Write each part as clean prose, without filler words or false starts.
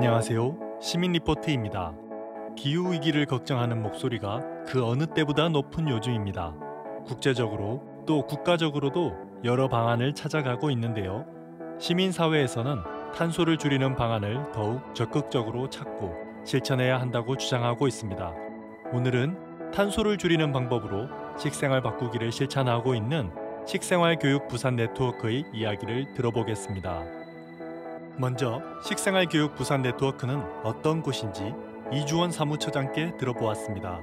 안녕하세요. 시민 리포트입니다. 기후 위기를 걱정하는 목소리가 그 어느 때보다 높은 요즘입니다. 국제적으로 또 국가적으로도 여러 방안을 찾아가고 있는데요. 시민 사회에서는 탄소를 줄이는 방안을 더욱 적극적으로 찾고 실천해야 한다고 주장하고 있습니다. 오늘은 탄소를 줄이는 방법으로 식생활 바꾸기를 실천하고 있는 식생활 교육 부산 네트워크의 이야기를 들어보겠습니다. 먼저 식생활 교육 부산 네트워크는 어떤 곳인지 이주원 사무처장께 들어보았습니다.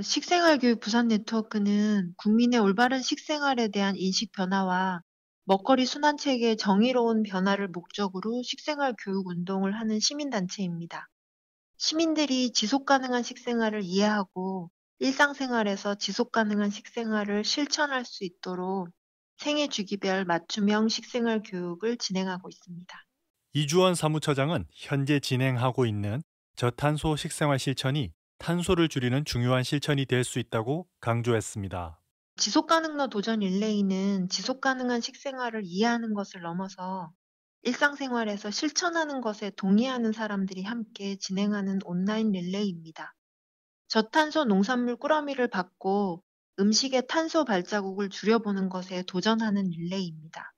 식생활교육 부산 네트워크는 국민의 올바른 식생활에 대한 인식 변화와 먹거리 순환체계의 정의로운 변화를 목적으로 식생활 교육 운동을 하는 시민단체입니다. 시민들이 지속가능한 식생활을 이해하고 일상생활에서 지속가능한 식생활을 실천할 수 있도록 생애 주기별 맞춤형 식생활 교육을 진행하고 있습니다. 이주원 사무처장은 현재 진행하고 있는 저탄소 식생활 실천이 탄소를 줄이는 중요한 실천이 될 수 있다고 강조했습니다. 지속가능로 도전 릴레이는 지속가능한 식생활을 이해하는 것을 넘어서 일상생활에서 실천하는 것에 동의하는 사람들이 함께 진행하는 온라인 릴레이입니다. 저탄소 농산물 꾸러미를 받고 음식의 탄소 발자국을 줄여보는 것에 도전하는 릴레이입니다.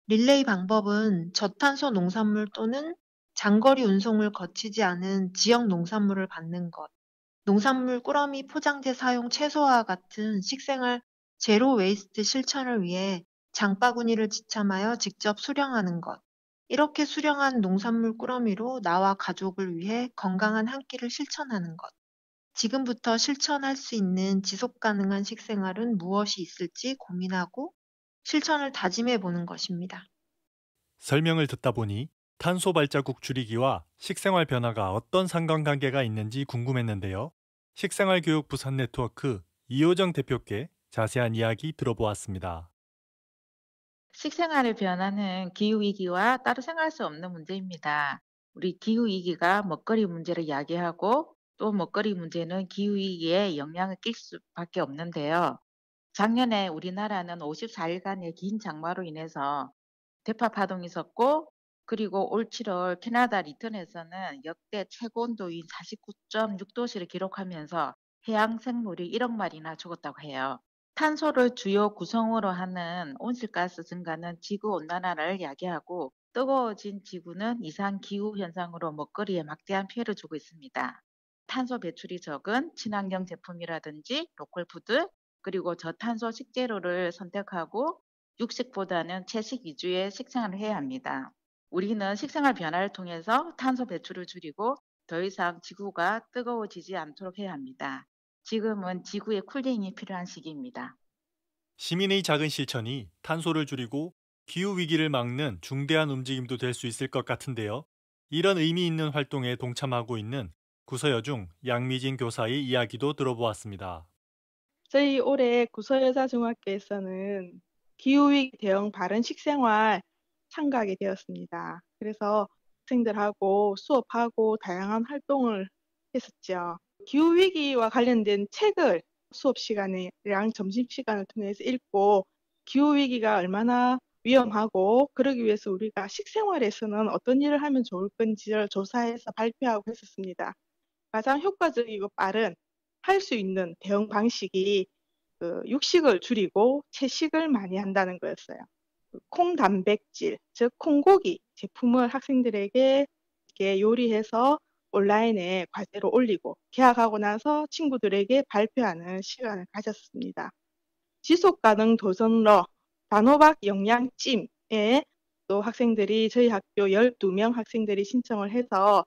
릴레이 방법은 저탄소 농산물 또는 장거리 운송을 거치지 않은 지역 농산물을 받는 것, 농산물 꾸러미 포장재 사용 최소화 같은 식생활 제로 웨이스트 실천을 위해 장바구니를 지참하여 직접 수령하는 것. 이렇게 수령한 농산물 꾸러미로 나와 가족을 위해 건강한 한 끼를 실천하는 것. 지금부터 실천할 수 있는 지속 가능한 식생활은 무엇이 있을지 고민하고 실천을 다짐해 보는 것입니다. 설명을 듣다 보니 탄소 발자국 줄이기와 식생활 변화가 어떤 상관관계가 있는지 궁금했는데요. 식생활 교육 부산 네트워크 이호정 대표께 자세한 이야기 들어보았습니다. 식생활의 변화는 기후위기와 따로 생각할 수 없는 문제입니다. 우리 기후위기가 먹거리 문제를 야기하고 또 먹거리 문제는 기후위기에 영향을 낄 수밖에 없는데요. 작년에 우리나라는 54일간의 긴 장마로 인해서 대파 파동이 있었고 그리고 올 7월 캐나다 리턴에서는 역대 최고 온도인 49.6도씨를 기록하면서 해양 생물이 1억 마리나 죽었다고 해요. 탄소를 주요 구성으로 하는 온실가스 증가는 지구 온난화를 야기하고 뜨거워진 지구는 이상 기후 현상으로 먹거리에 막대한 피해를 주고 있습니다. 탄소 배출이 적은 친환경 제품이라든지 로컬 푸드 그리고 저탄소 식재료를 선택하고 육식보다는 채식 위주의 식생활을 해야 합니다. 우리는 식생활 변화를 통해서 탄소 배출을 줄이고 더 이상 지구가 뜨거워지지 않도록 해야 합니다. 지금은 지구의 쿨링이 필요한 시기입니다. 시민의 작은 실천이 탄소를 줄이고 기후 위기를 막는 중대한 움직임도 될 수 있을 것 같은데요. 이런 의미 있는 활동에 동참하고 있는 구서여중 양미진 교사의 이야기도 들어보았습니다. 저희 올해 구서여자중학교에서는 기후위기 대응 바른 식생활 참가하게 되었습니다. 그래서 학생들하고 수업하고 다양한 활동을 했었죠. 기후위기와 관련된 책을 수업 시간이랑 점심시간을 통해서 읽고 기후위기가 얼마나 위험하고 그러기 위해서 우리가 식생활에서는 어떤 일을 하면 좋을 건지를 조사해서 발표하고 했었습니다. 가장 효과적이고 빠른 할 수 있는 대응 방식이 육식을 줄이고 채식을 많이 한다는 거였어요. 콩 단백질, 즉 콩고기 제품을 학생들에게 이렇게 요리해서 온라인에 과제로 올리고 개학하고 나서 친구들에게 발표하는 시간을 가졌습니다. 지속가능 도전러 단호박 영양찜에 또 학생들이 저희 학교 12명 학생들이 신청을 해서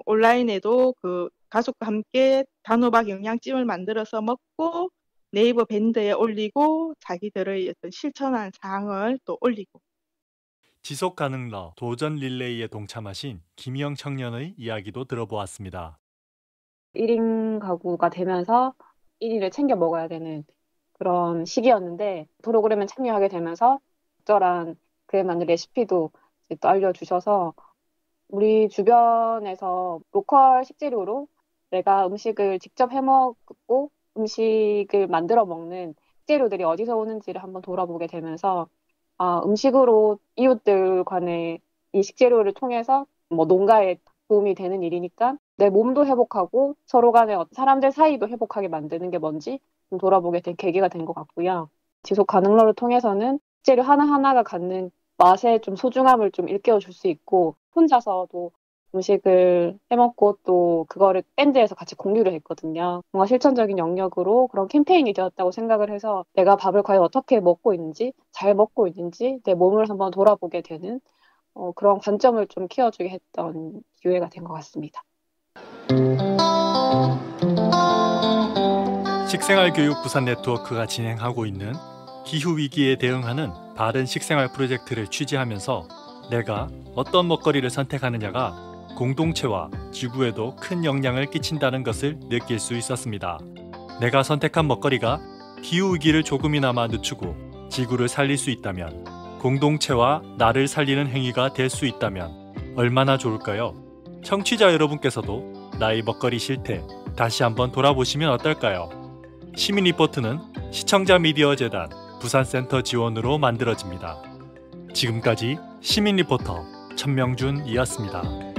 온라인에도 그 가족과 함께 단호박 영양찜을 만들어서 먹고 네이버 밴드에 올리고 자기들의 어떤 실천한 사항을 또 올리고. 지속가능러 도전 릴레이에 동참하신 김희영 청년의 이야기도 들어보았습니다. 1인 가구가 되면서 1인을 챙겨 먹어야 되는 그런 시기였는데 프로그램에 참여하게 되면서 적절한 그에 맞는 레시피도 이제 또 알려주셔서 우리 주변에서 로컬 식재료로 내가 음식을 직접 해먹고 음식을 만들어 먹는 식재료들이 어디서 오는지를 한번 돌아보게 되면서 음식으로 이웃들 간의 이 식재료를 통해서 뭐 농가에 도움이 되는 일이니까 내 몸도 회복하고 서로 간에 사람들 사이도 회복하게 만드는 게 뭔지 좀 돌아보게 된 계기가 된 것 같고요. 지속 가능러를 통해서는 식재료 하나하나가 갖는 맛의 좀 소중함을 좀 일깨워줄 수 있고 혼자서도 음식을 해먹고 또 그거를 밴드에서 같이 공유를 했거든요. 뭔가 실천적인 영역으로 그런 캠페인이 되었다고 생각을 해서 내가 밥을 과연 어떻게 먹고 있는지, 잘 먹고 있는지 내 몸을 한번 돌아보게 되는 그런 관점을 좀 키워주게 했던 기회가 된 것 같습니다. 식생활교육 부산 네트워크가 진행하고 있는 기후위기에 대응하는 바른 식생활 프로젝트를 취재하면서 내가 어떤 먹거리를 선택하느냐가 공동체와 지구에도 큰 영향을 끼친다는 것을 느낄 수 있었습니다. 내가 선택한 먹거리가 기후위기를 조금이나마 늦추고 지구를 살릴 수 있다면, 공동체와 나를 살리는 행위가 될 수 있다면 얼마나 좋을까요? 청취자 여러분께서도 나의 먹거리 실태 다시 한번 돌아보시면 어떨까요? 시민 리포트는 시청자 미디어 재단 부산센터 지원으로 만들어집니다. 지금까지 시민 리포터 천명준이었습니다.